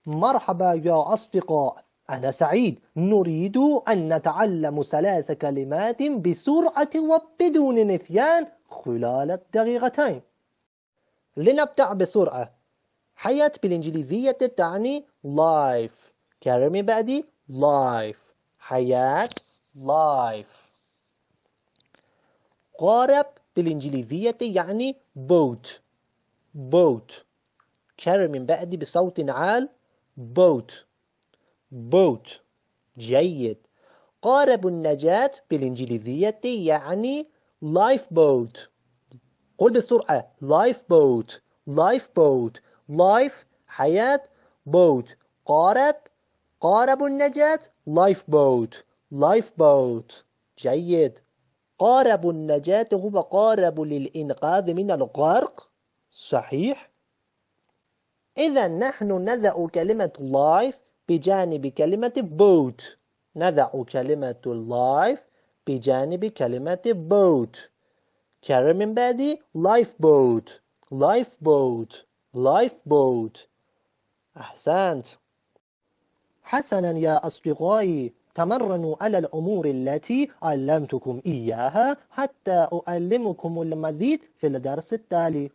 مرحبا يا أصدقاء، أنا سعيد. نريد أن نتعلم 3 كلمات بسرعة وبدون نسيان خلال الدقيقتين. لنبدأ بسرعة. حياة بالإنجليزية تعني life. كلمة بعدي life. حياة life. قارب بالإنجليزية يعني boat. boat. كلمة بعدي بصوت عال boat. boat. جيد. قارب النجاة بالإنجليزية يعني lifeboat. قل بسرعة lifeboat. lifeboat. life حياة، boat قارب، قارب النجاة lifeboat. lifeboat. جيد. قارب النجاة هو قارب للإنقاذ من الغرق. صحيح. إذا نحن نضع كلمة life بجانب كلمة boat. نضع كلمة life بجانب كلمة boat. كلمة بعدي lifeboat. lifeboat. lifeboat. أحسنت. حسنا يا أصدقائي، تمرنوا على الأمور التي علمتكم إياها حتى أعلمكم المزيد في الدرس التالي.